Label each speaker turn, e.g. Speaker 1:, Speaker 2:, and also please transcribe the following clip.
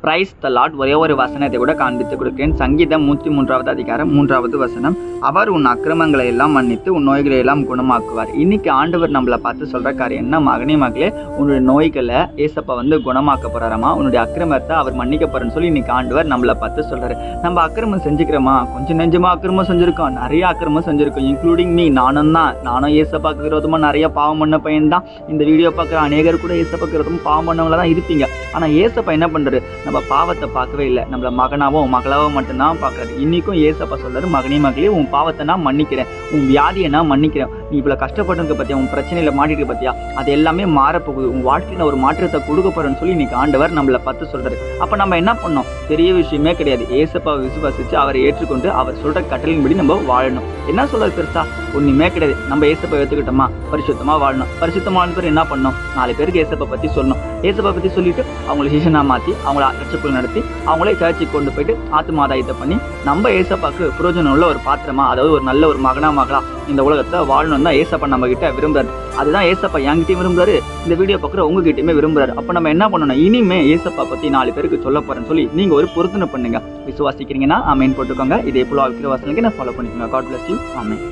Speaker 1: Praise the Lord. ஒரே ஒரு வசனத்தை கூட காண்பித்து கொடுக்கிறேன். சங்கீதம் 103வது அதிகாரம் 3வது வசனம். அவர் உன் அக்கிரமங்களை எல்லாம் மன்னித்து உன் நோய்களை எல்லாம் குணமாக்குவார். இன்னைக்கு ஆண்டவர் நம்மளை பார்த்து சொல்ற காரியம் என்ன? மகனே மகளே, உன்னுடைய நோய்களை ஏசப்பா குணமாக்க போறாராமா, உன்னுடைய அக்கிரமத்தை அவர் மன்னிக்க போறேன்னு சொல்லி இன்னைக்கு ஆண்டவர் நம்மளை பார்த்து சொல்றாரு. நம்ம அக்கிரமம் செஞ்சுக்கிறோமா? கொஞ்சம் நெஞ்சமா அக்கிரமம் செஞ்சிருக்கோம், நிறைய அக்கிரமம் செஞ்சிருக்கோம், இன்க்ளூடிங் மீ. நானும் ஏசப்பாக்கு விரோதமா நிறைய பாவம் பண்ண பையன் தான். இந்த வீடியோ பார்க்குற அநேகர் கூட ஏசப்பாக்கு விரோதமா பாவம் பண்ணவங்கள தான் இருப்பீங்க. ஆனா ஏசப்பா என்ன பண்றாரு? நம்ம பாவத்தை பார்க்கவே இல்லை, நம்மள மகனாவோ மகளாவோ மட்டும்தான் பார்க்கறாரு. இன்னைக்கும் ஏசப்பா சொல்றாரு, மகனே மகளே, உன் பாவத்தை நான் மன்னிக்கிறேன், உன் வியாதியை நான் மன்னிக்கிறேன், நீ இவ்வளவு கஷ்டப்பட்டு பத்தியா, உன் பிரச்சனையில மாட்டிட்டு பத்தியா, அது எல்லாமே மாறப்போகுது, உன் வாழ்க்கையில ஒரு மாற்றத்தை கொடுக்க போறேன்னு சொல்லி இன்னைக்கு ஆண்டவர் நம்மளை பார்த்து சொல்றாரு. அப்ப நம்ம என்ன பண்ணோம்? பெரிய விஷயமே கிடையாது. ஏசப்பாவை விசுவாசிச்சு அவரை ஏற்றுக்கொண்டு அவர் சொல்ற கட்டளையின்படி நம்ம வாழணும். என்ன சொல்றது பெருசா? ஒண்ணுமே கிடையாது. நம்ம ஏசப்பா ஏற்றுக்கிட்டோமா, பரிசுத்தமா வாழணும். பரிசுத்தமான பேர் என்ன பண்ணணும்? 4 பேருக்கு ஏசப்பா பத்தி சொல்லணும். ஏசப்பா பத்தி சொல்லிட்டு அவங்களை சிஷனா மாத்தி அவங்கள ரட்சப்புகள் நடத்தி அவங்களே சர்ச்சுக்கு கொண்டு போயிட்டு ஆத்துமாதாயத்தை பண்ணி நம்ம ஏசப்பாக்கு புரோஜனம் உள்ள ஒரு பாத்திரமா, அதாவது ஒரு நல்ல ஒரு மகனா மகளா இந்த உலகத்தை வாழணும் தான் ஏசப்பா நம்ம கிட்ட விரும்புறாரு. அதுதான் ஏசப்பா என்கிட்டயும் விரும்புறாரு, இந்த வீடியோ பார்க்குற உங்ககிட்டயுமே விரும்புறாரு. அப்ப நம்ம என்ன பண்ணணும்? இனிமே ஏசப்பா பத்தி 4 பேருக்கு சொல்ல போறேன்னு சொல்லி நீங்க ஒரு பொருத்தனை பண்ணுங்க. விசுவாசிக்கிறீங்கன்னா ஆமென் போட்டுக்கோங்க. இதே போல வசனங்களுக்கு நான் ஃபாலோ பண்ணிக்கோங்க. God bless you. ஆமென்.